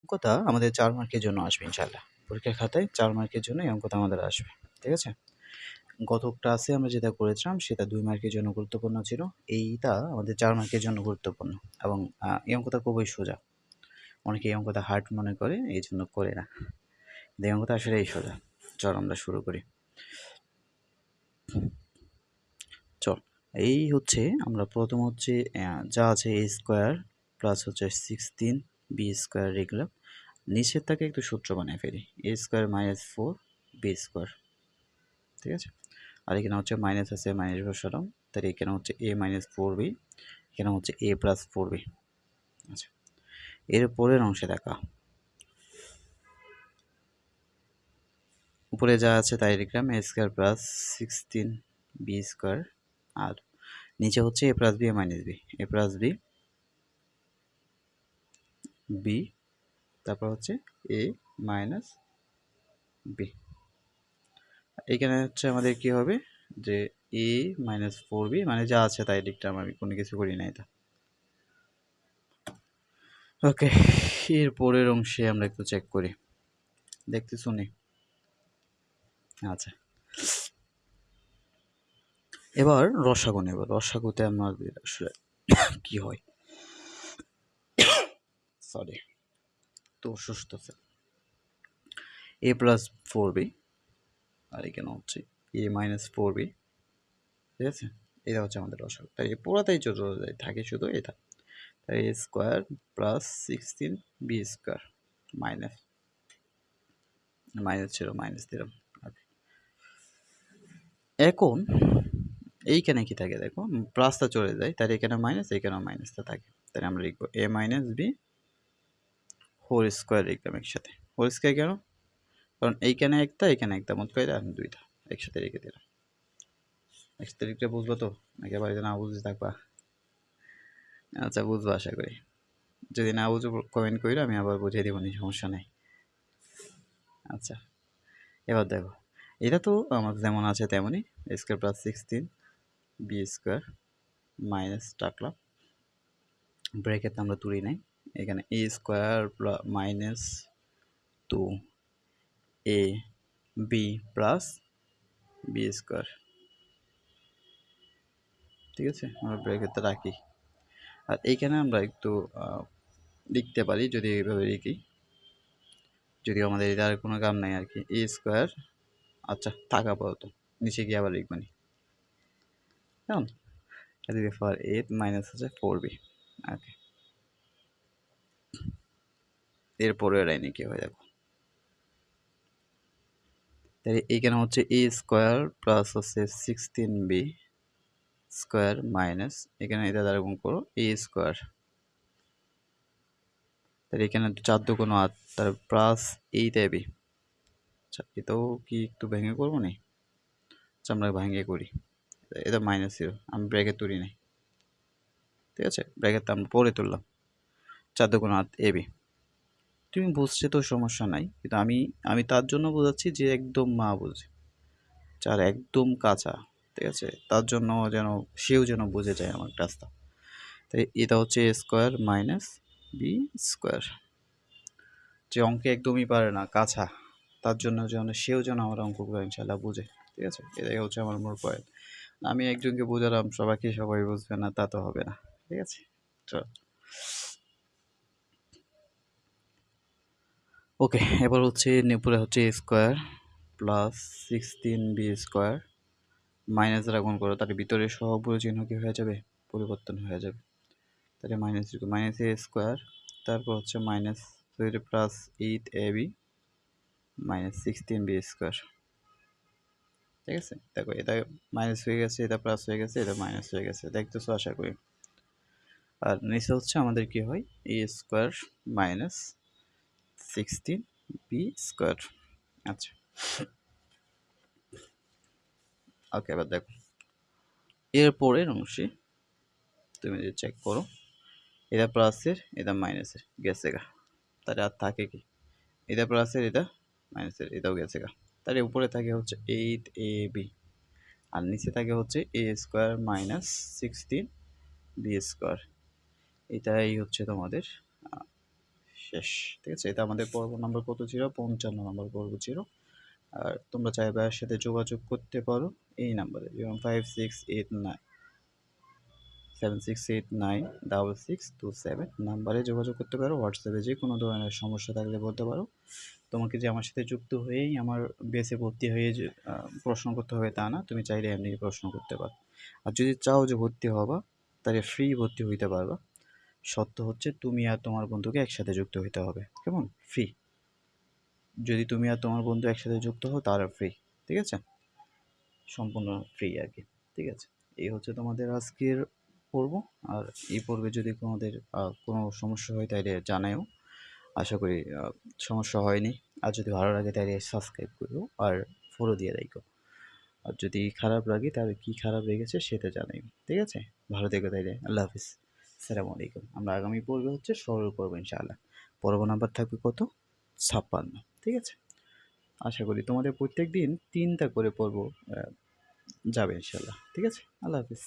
অঙ্কটা আমাদের 4 মার্কের জন্য আসবে ইনশাআল্লাহ। পরীক্ষার খাতায় 4 মার্কের জন্য এই অঙ্কটা আমাদের আসবে। ঠিক আছে? গত ক্লাসে আমরা যেটা করেছিলাম সেটা 2 মার্কের জন্য গুরুত্বপূর্ণ ছিল। এইটা আমাদের 4 মার্কের জন্য গুরুত্বপূর্ণ এবং এই অঙ্কটা খুবই সোজা। অনেকে এই অঙ্কটা হার্ড মনে করে, এইজন্য করে না। এই অঙ্কটা আসলেই সোজা। চল আমরা শুরু করি। চল, এই হচ্ছে আমরা প্রথম হচ্ছে যা আছে a স্কয়ার প্লাস হচ্ছে 16 b স্কয়ার লিখলাম। নিচের থেকে একটু সূত্র বানিয়ে ফেলি, a square minus 4 b square. ঠিক আছে? আর এখানে হচ্ছে মাইনাস আছে, মাইনাস বসালাম। তাহলে এখানে হচ্ছে a মাইনাস 4b, এখানে হচ্ছে a প্লাস 4b। আচ্ছা, এর পরের অংশে দেখা, উপরে যা আছে তাই লিখলাম, a square plus 16 b square. আর নিচে হচ্ছে a plus b minus b, a plus b b, তারপর হচ্ছে a মাইনাস b। এখানে হচ্ছে আমাদের কি হবে যে a মাইনাস 4b, মানে যা আছে তাই লিখলাম, আমি কোনো কিছু করি না এটা। ওকে, এর পরের অংশে আমরা একটু চেক করি, দেখতে শুনি। আচ্ছা, এবার রসাগু নেব। রসাগুতে আমাদের আসলে কি হয়, সরি তো অসুস্থ আছে। a প্লাস 4b আর এখানে হচ্ছে a মাইনাস 4b। ঠিক আছে? এটা হচ্ছে আমাদের রসাগু। তাই পুরোটাই চলে যায়, থাকে শুধু এটা। তাই a square plus 16 b square minus, minus ছিল মাইনাস দিলাম। এখন এইখানে কি থাকে দেখো, প্লাসটা চলে যায়, তাহলে এখানে মাইনাস, এখানেও মাইনাসটা থাকে। তাহলে আমরা লিখবো a minus B whole square, লিখলাম একসাথে। হোল স্কোয়ার কেন? কারণ এইখানে একটা, এখানে একটা, মোট কয়টা? দুইটা, একসাথে রেখে দিলাম। একসাথে লিখলে বুঝবো তো, নাকি আবার না বুঝতে থাকবা? আচ্ছা, বুঝবো আশা করি। যদি না বুঝো কমেন্ট করি, আমি আবার বুঝিয়ে দেবো, সমস্যা নেই। আচ্ছা, এবার দেখো, এটা তো আমার যেমন আছে তেমনই, a square plus 16 b square minus টাকলাম, ব্র্যাকেট আমরা তুলি নাই। এখানে a square minus 2ab plus b square. ঠিক আছে, আমরা ব্র্যাকেটটা রাখি। আর এইখানে আমরা একটু লিখতে পারি যদি এইভাবে লিখি, যদিও আমাদের এটা আর কোনো কাম নাই আর কি। a স্কোয়ার, আচ্ছা থাক আপাতত, নিচে গিয়ে আবার লিখবানি। কেমন? এদিকে ফর 8 মাইনাস হচ্ছে 4b। ওকে, এরপরের লাইনে কি হয় দেখো, তাহলে এইখানে হচ্ছে a স্কোয়ার প্লাস হচ্ছে 16b স্কোয়ার মাইনাস, এখানে এটা দ্বারা গুণ করো a স্কোয়ার। তাহলে এখানে 4 দুগুণ 8, তার প্লাস 8ab। আচ্ছা, এটাও কি একটু ভেঙে করবো নি? আচ্ছা, আমরা ভেঙে করি। এটা মাইনাস 0, আমি ব্র্যাকেট তুলি নাই। ঠিক আছে, ব্র্যাকেটটা আমরা পরে তুললাম। 4 দুগুণ 8ab। তুমি বুঝছে তো সমস্যা নাই, কিন্তু আমি তার জন্য বোঝাচ্ছি যে একদম মা বুঝে, যার একদম কাঁচা, ঠিক আছে, তার জন্য যেন সেও যেন বুঝে যায় আমার রাস্তা। তাই এটা হচ্ছে a square minus B square. যে অঙ্কে একদমই পারে না, কাঁচা, তার জন্য যেন সেও যেন আমার অঙ্কগুলো ইনশাল্লাহ বুঝে। ঠিক আছে, এটাই হচ্ছে আমার মূল পয়েন্ট। আমি একজনকে বোঝালাম সবাইকে সবাই বুঝবে না, তা তো হবে না। ঠিক আছে, চল। ওকে, এবার হচ্ছে উপরে হচ্ছে a square plus 16b square minus দ্বারা গুণ করো, তার ভিতরে সবগুলো চিহ্ন কি হয়ে যাবে? পরিবর্তন হয়ে যাবে। তাহলে মাইনাস a স্কোয়ার, তারপর হচ্ছে minus plus 8ab minus 16b square. ঠিক আছে, দেখো এটা মাইনাস হয়ে গেছে, এটা প্লাস হয়ে গেছে, এটা মাইনাস হয়ে গেছে, দেখতেছো আশা করি। আর নিচে হচ্ছে আমাদের কি হয়, a square minus 16b square. আচ্ছা, ওকে, এবার দেখো এর পরের অংশে তুমি যদি চেক করো, এটা প্লাসের, এটা মাইনাসের, গেছে গা। তাহলে আর থাকে কি, এটা প্লাসের, এটা মাইনাসের, এটাও গেছে গা। তাহলে উপরে থাকে হচ্ছে 8ab আর নিচে থাকে হচ্ছে a square minus 16b square. এটাই হচ্ছে তোমাদের শেষ। ঠিক আছে, এটা আমাদের পর্ব নাম্বার কত ছিল? 55 নম্বর পর্ব ছিল। আর তোমরা চাইলে ভাইয়ের সাথে যোগাযোগ করতে পারো এই নাম্বারে, যেমন 568976896627 নাম্বারে যোগাযোগ করতে পারো। হোয়াটসঅ্যাপে যে কোনো ধরনের সমস্যা থাকলে বলতে পারো। তোমাকে যে আমার সাথে যুক্ত হয়েই আমার বেসে ভর্তি হয়ে যে প্রশ্ন করতে হবে তা না, তুমি চাইলে এমনি প্রশ্ন করতে পারো। আর যদি চাও যে ভর্তি হবা, তাহলে ফ্রি ভর্তি হইতে পারবা। শর্ত হচ্ছে তুমি আর তোমার বন্ধুকে একসাথে যুক্ত হইতে হবে। কেমন? ফ্রি। যদি তুমি আর তোমার বন্ধু একসাথে যুক্ত হও তাহলে ফ্রি। ঠিক আছে, সম্পূর্ণ ফ্রি আর কি। ঠিক আছে, এই হচ্ছে তোমাদের আজকের পর্ব। আর এই পর্বে যদি তোমাদের কোনো সমস্যা হয় তাহলে জানাও। আশা করি সমস্যা হয়নি। আর যদি ভালো লাগে তাহলে সাবস্ক্রাইব করো আর ফলো দিয়ে রাখো। আর যদি খারাপ লাগে তাহলে কী খারাপ লেগেছে সেটা জানাই। ঠিক আছে, ভালো থেকো তাইলে। আল্লাহ হাফিজ। আসসালামু আলাইকুম। আমরা আগামী পর্বে হচ্ছে সরল পর্ব ইনশাআল্লাহ। পর্ব নাম্বার থাকবে কত? 56। ঠিক আছে, আশা করি তোমাদের প্রত্যেক দিন 3টা করে পর্ব যাবে ইনশাআল্লাহ। ঠিক আছে, আল্লাহ হাফিজ।